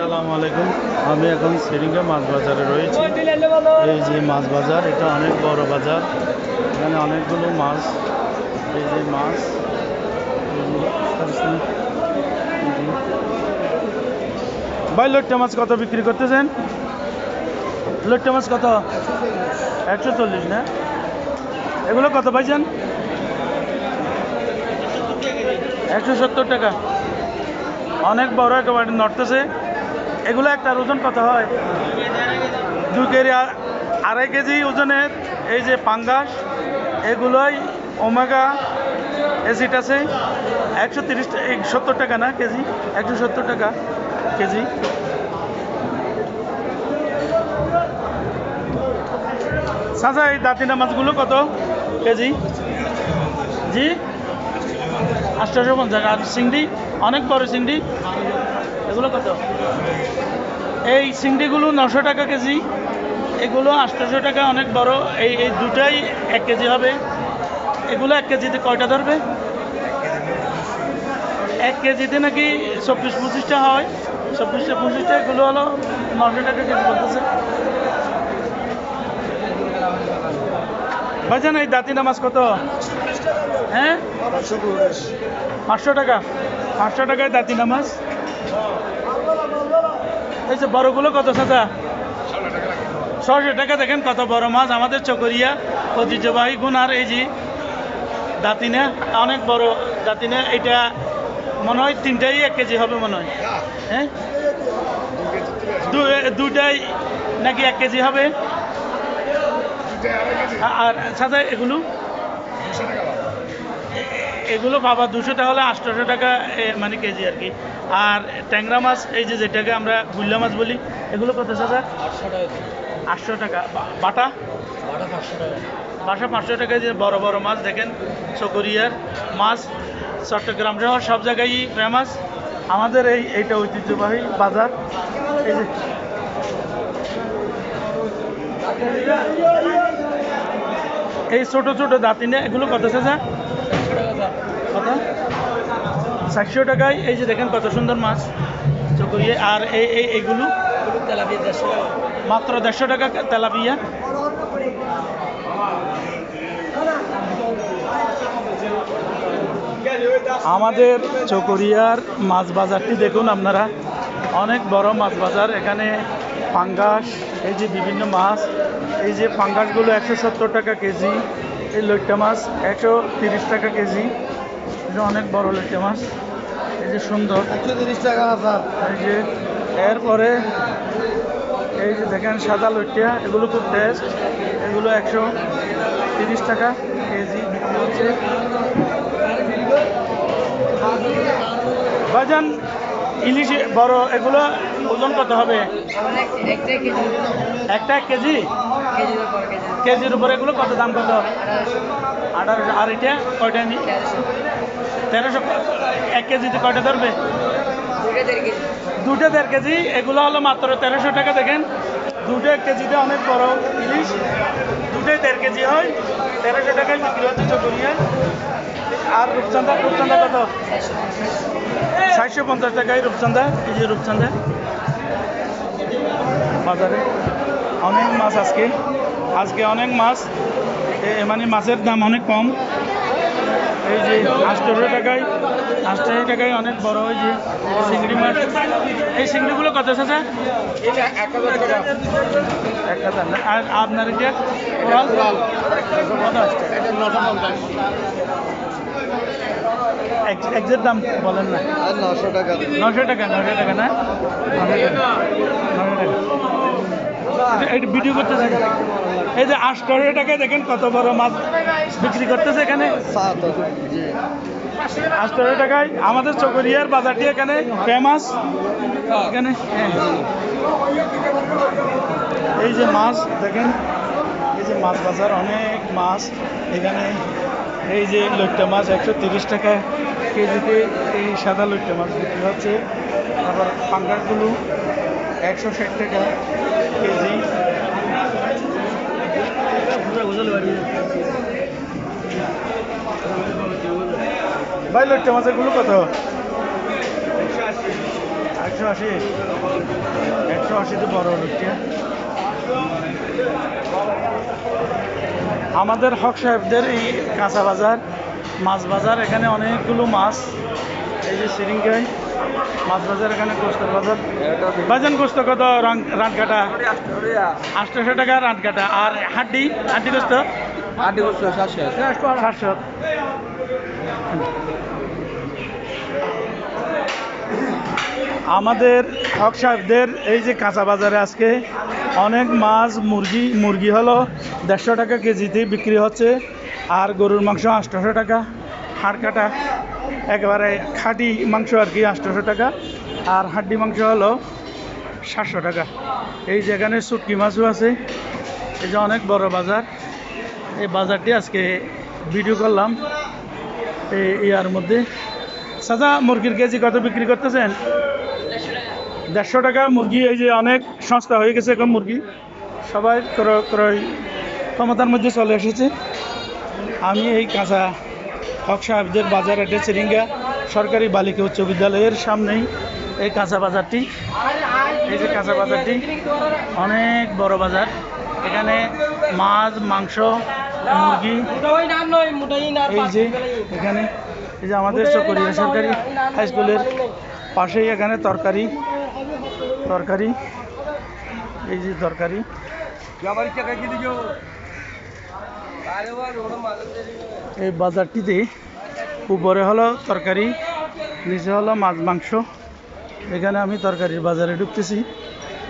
আসসালামু আলাইকুম। আমি এখন সিরিঙ্গা মাছ বাজারে রয়েছি। এই যে মাছ বাজার, এটা অনেক বড় বাজার। এখানে অনেকগুলো মাছ, এই যে মাছ, ভাই লইট্টা মাছ কত বিক্রি করতেছেন? লইট্টা মাছ কত? 140 না? এগুলো কত পাইছেন? 170 টাকা। অনেক বড় একেবারে নড়তেছে। এগুলো একটা ওজন কত হয়? 2 কেজি, 2.5 কেজি ওজনের এই যে পাঙ্গাস, এগুলোই ওমেগা অ্যাসিড আছে। 170 টাকা না কেজি? 170 টাকা কেজি। চাচা এই দাঁতিনা মাছগুলো কত কেজি? জি 850। আর চিংড়ি, অনেক বড় চিংড়ি, এগুলো কত? এই চিংড়িগুলো 900 টাকা কেজি, এগুলো 800 টাকা, অনেক বড়। এই এই দুটাই 1 কেজি হবে। এগুলো 1 কেজিতে কয়টা ধরবে? 1 কেজিতে নাকি 24-25টা হয়। 24-25টা, এগুলো হলো 900 টাকা কেজি বলতেছে। ভাইজান এই দাঁতিনা মাছ কত? হ্যাঁ 500 টাকা। 500 টাকায় দাঁতিনা মাছ। এই যে বড়গুলো কত চাচা? 600 টাকা। দেখেন কত বড় মাছ, আমাদের চকরিয়া ঐতিহ্যবাহী গুনার এই যে দাঁতিনা, অনেক বড় দাঁতিনা। এটা মনে হয় 3টাই 1 কেজি হবে মনে হয়। হ্যাঁ দুটাই নাকি 1 কেজি হবে। আর চাচা এগুলো এগুলো বাবা 200 টাকা হলে 800 টাকা মানে কেজি আর কি। আর ট্যাংরা মাছ, এই যে যেটাকে আমরা গুল্লা মাছ বলি, এগুলো কত চাচা? 800 টাকা। বাটা? বাসা 500 টাকা। যে বড় বড় মাছ দেখেন, চকরিয়ার মাছ চট্টগ্রাম সহ সব জায়গায় ফেমাস। আমাদের এইটা ঐতিহ্যবাহী বাজার। এই যে এই ছোট ছোট দাঁতিনে, এগুলো কত চাচা? কত? 400 টাকায়। এই যে দেখেন কত সুন্দর মাছ চকরিয়া। আর এইগুলো মাত্র 150 টাকা তেলাপিয়া। আমাদের চকরিয়ার মাছ বাজারটি দেখুন আপনারা, অনেক বড় মাছ বাজার। এখানে পাঙ্গাস, এই যে বিভিন্ন মাছ, এই যে পাঙ্গাসগুলো 170 টাকা কেজি। এই লইট্টা মাছ 130 টাকা কেজি। এটা অনেক বড় লইট্টা মাছ, এই যে সুন্দর 130 টাকা। এই যে এরপরে এই যে দেখেন সাদা লইট্টা, এগুলো খুব টেস্ট। এগুলো 130 টাকা কেজি বিক্রি হচ্ছে। ভাইজান ইলিশ বড়, এগুলো ওজন কত হবে? একটা 1 কেজি? কেজির উপরে এগুলো কত দাম? কত? 1800। আর এটা কয়টা? 1300। 1 কেজিতে কয়টা ধরবে? 2টা 1.5 কেজি। এগুলো হলো মাত্র 1300 টাকা। দেখেন 2টা 1 কেজিতে অনেক বড় ইলিশ, 2টাই 1.5 কেজি হয়। 1300 টাকায় বিক্রি হচ্ছে চকরিয়ায়। আর রূপচাঁদা, রূপচাঁদা কত? 450 টাকায় রূপচাঁদা। এই যে রূপচাঁদা বাজারে অনেক মাছ। আজকে অনেক মাছ, মানে মাছের দাম অনেক কম। এই যে 800 টাকায়, 800 টাকায় অনেক বড়। ওই যে চিংড়ি মাছ, এই চিংড়িগুলো কত চাচা? 1000 না? আর আপনার এটা কোরাল কত? এক্সাক্ট দাম বলেন না। 900 টাকা। 900 টাকা, 900 টাকা না? 900 টাকা। এটা ভিডিও করতেছে। এই যে 800 টাকায় দেখেন কত বড় মাছ বিক্রি করতেছে এখানে। 800 টাকায় আমাদের চকরিয়ার বাজারটি এখানে ফেমাস। এখানে এই যে মাছ দেখেন, এই যে মাছ বাজার, অনেক মাছ এখানে। এই যে লইট্টা মাছ 130 টাকা কেজিতে, এই সাদা লইট্টা মাছ বিক্রি হচ্ছে। আবার পাঙ্গাসগুলো 160 টাকা কেজি। ভাই লইট্টা মাছেরগুলো কত? 180 180 বড় রুটিয়া। আমাদের হক সাহেবদের এই কাঁচা বাজার, মাছ বাজার, এখানে অনেকগুলো মাছ। এই যে সিরিঙ্গাই মাছ বাজার, এখানে গোস্তের বাজার। বাজান গোস্ত কত রান কাটা? 800 টাকা রান কাটা। আর হাড্ডি গোস্ত? 700। আমাদের হক সাহেবদের এই যে কাঁচা বাজারে আজকে অনেক মাছ, মুরগি হলো 150 টাকা কেজিতে বিক্রি হচ্ছে। আর গরুর মাংস 800 টাকা, হাড় কাটা একেবারে খাঁটি মাংস আর কি 800 টাকা। আর হাড্ডি মাংস হলো 700 টাকা। এই যেখানে শুটকি মাছও আছে। এই যে অনেক বড় বাজার। এই বাজারটি আজকে ভিডিও করলাম এই ইয়ার মধ্যে। সাদা মুরগির কেজি কত বিক্রি করতেছেন? 150 টাকা মুরগি। এই যে অনেক সস্তা হয়ে গেছে এখন মুরগি, সবাই ক্রয় ক্ষমতার মধ্যে চলে এসেছে। আমি এই কাঁচা হক সাহেবদের বাজার, এটা চিরিঙ্গা সরকারি বালিকা উচ্চ বিদ্যালয়ের সামনেই এই কাঁচা বাজারটি। এই যে কাঁচা বাজারটি অনেক বড় বাজার। এখানে মাছ, মাংস, মুরগি। এই যে এখানে এই যে আমাদের চকরিয়া সরকারি হাই স্কুলের পাশেই এখানে তরকারি। এই যে তরকারি। এই বাজারটিতে উপরে হলো তরকারি, নিচে হলো মাছ মাংস। এখানে আমি তরকারির বাজারে ঢুকতেছি।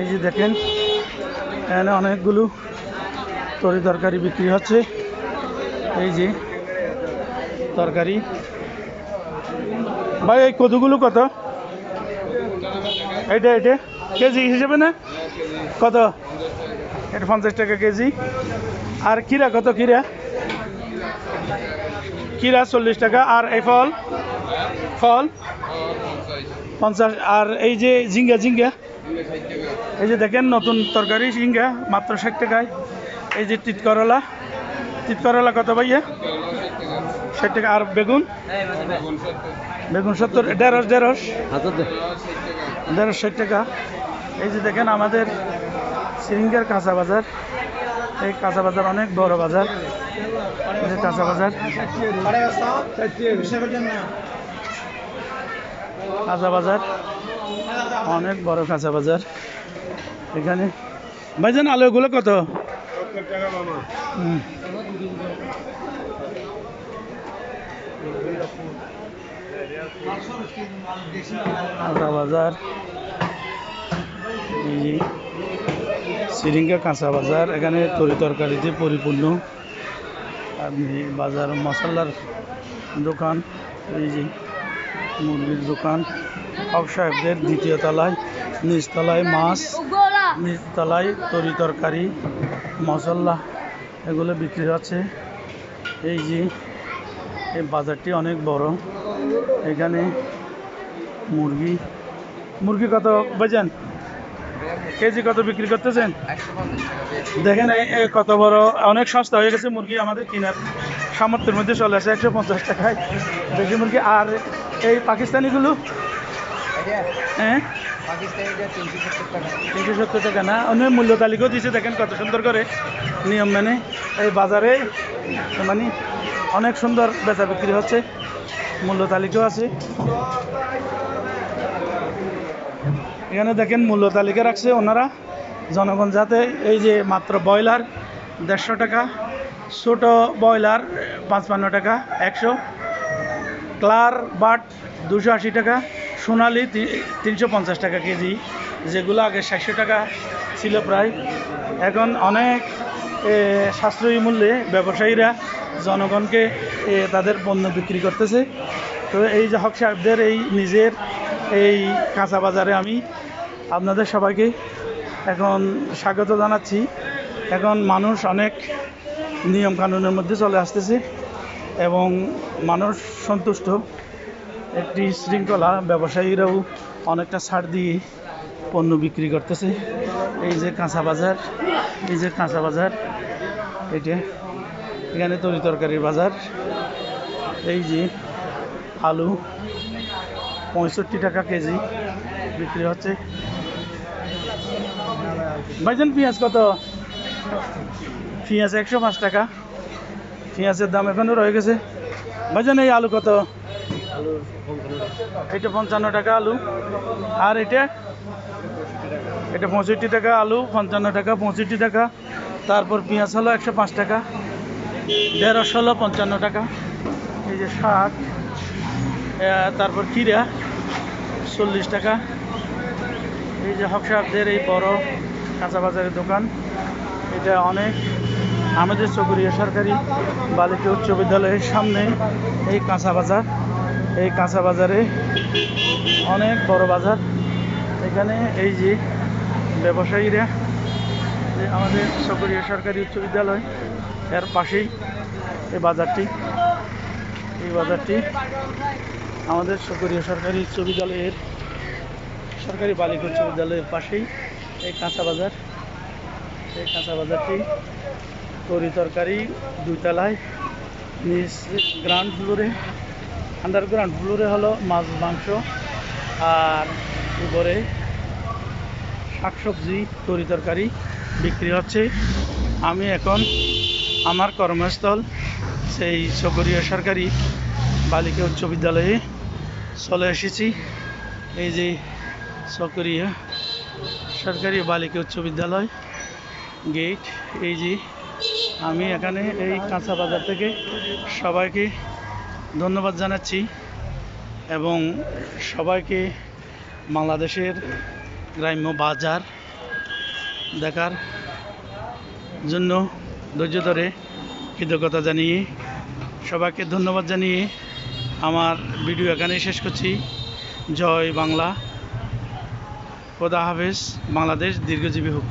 এই যে দেখেন এখানে অনেকগুলো তরকারি বিক্রি হচ্ছে। এই যে তরকারি। ভাই এই কদুগুলো কত? এটা কেজি হিসেবে না? কত? এটা 50 টাকা কেজি। আর কিরা কত? কিরা 40 টাকা। আর এই ফল 50। আর এই যে ঝিঙ্গা এই যে দেখেন নতুন তরকারি ঝিঙ্গা মাত্র 60 টাকায়। এই যে তিতকরলা কত ভাইয়া? 60 টাকা। আর বেগুন 70। ঢেঁড়স 60 টাকা। এই যে দেখেন আমাদের সিরিঙ্গার কাঁচা বাজার। এই কাঁচা বাজার অনেক বড় বাজার। এই যে কাঁচা বাজার, অনেক বড় কাঁচা বাজার। এখানে ভাইজান আলুগুলো কত? কাঁচা বাজার, সিরিঙ্গা কাঁচা বাজার। এখানে তরকারিতে পরিপূর্ণ। আপনি বাজার মশলার দোকান। এই যে মুরগির দোকান। হক সাহেবদের দ্বিতীয় তলায়, নিচতলায় মাছ, নিচতলায় তরকারি, মশলা এগুলো বিক্রি হচ্ছে। এই যে এই বাজারটি অনেক বড়। এখানে মুরগি কত বাজান? কেজি কত বিক্রি করতেছেন? দেখেন কত বড়, অনেক সস্তা হয়ে গেছে মুরগি। আমাদের কেনার সামর্থ্যের মধ্যে চলে আসে 150 টাকায় দেশি মুরগি। আর এই পাকিস্তানিগুলো? হ্যাঁ 370 টাকা না? অনেক মূল্য তালিকাও দিয়েছে। দেখেন কত সুন্দর করে নিয়ম মেনে এই বাজারে মানে অনেক সুন্দর বেচা বিক্রি হচ্ছে। মূল্য তালিকাও আছে এখানে। দেখেন মূল্য তালিকা রাখছে ওনারা জনগণ যাতে। এই যে মাত্র ব্রয়লার 150 টাকা, ছোট ব্রয়লার 55 টাকা 100, ক্লার বাট 280 টাকা, সোনালি 350 টাকা কেজি। যেগুলো আগে 600 টাকা ছিল প্রায়, এখন অনেক সাশ্রয়ী মূল্যে ব্যবসায়ীরা জনগণকে তাদের পণ্য বিক্রি করতেছে। তো এই যে হক সাহেবদের এই নিজের এই কাঁচা বাজারে আমি আপনাদের সবাইকে এখন স্বাগত জানাচ্ছি। এখন মানুষ অনেক নিয়ম কানুনের মধ্যে চলে আসতেছে এবং মানুষ সন্তুষ্ট। একটি শৃঙ্খলা, ব্যবসায়ীরাও অনেকটা ছাড় দিয়ে পণ্য বিক্রি করতেছে। এই যে কাঁচা বাজার, এটা এখানে তরকারির বাজার। এই যে আলু 65 টাকা কেজি, বিক্রি হচ্ছে। ভাইজান পেঁয়াজ কত? পেঁয়াজ 105 টাকা। পেঁয়াজের দাম এখনো রয়ে গেছে। ভাইজান এই আলু কত? এটা 55 টাকা আলু। আর এটা 65 টাকা আলু, 55 টাকা, 65 টাকা। তারপর পেঁয়াজ হলো 105 টাকা, ঢেঁড়স হলো 55 টাকা। এই যে শাক, তারপর কিরা 40 টাকা। এই যে হক সাহেবদের এই বড় কাঁচা বাজারের দোকান, এটা অনেক আমাদের চকরিয়া সরকারি বালিকা উচ্চ বিদ্যালয়ের সামনে এই কাঁচা বাজার। এই কাঁচা বাজারে অনেক বড় বাজার। এখানে এই যে ব্যবসায়ীরা, যে আমাদের চকরিয়া সরকারি উচ্চ বিদ্যালয় এর পাশেই এই বাজারটি। এই বাজারটি আমাদের চকরিয়া সরকারি উচ্চ বিদ্যালয়ের সরকারি বালিকা উচ্চ বিদ্যালয়ের পাশেই এই কাঁচা বাজার। এই কাঁচা বাজারটি তরি তরকারি 2 তলায়, নিচ গ্রাউন্ড ফ্লোরে, আন্ডারগ্রাউন্ড ফ্লোরে হলো মাছ মাংস, আর উপরে শাকসবজি তরি তরকারি বিক্রি হচ্ছে। আমি এখন আমার কর্মস্থল সেই চকরিয়া সরকারি বালিকা উচ্চ বিদ্যালয়ে চলে এসেছি। এই যে চকরিয়া সরকারি বালিকা উচ্চ বিদ্যালয় গেট। এই যে আমি এখানে এই কাঁচা বাজার থেকে সবাইকে ধন্যবাদ জানাচ্ছি এবং সবাইকে বাংলাদেশের গ্রাম্য বাজার দেখার জন্য ধৈর্য ধরে কৃতজ্ঞতা জানিয়ে সবাইকে ধন্যবাদ জানিয়ে আমার ভিডিও এখানেই শেষ করছি। জয় বাংলা, খোদা হাফেজ, বাংলাদেশ দীর্ঘজীবী হোক।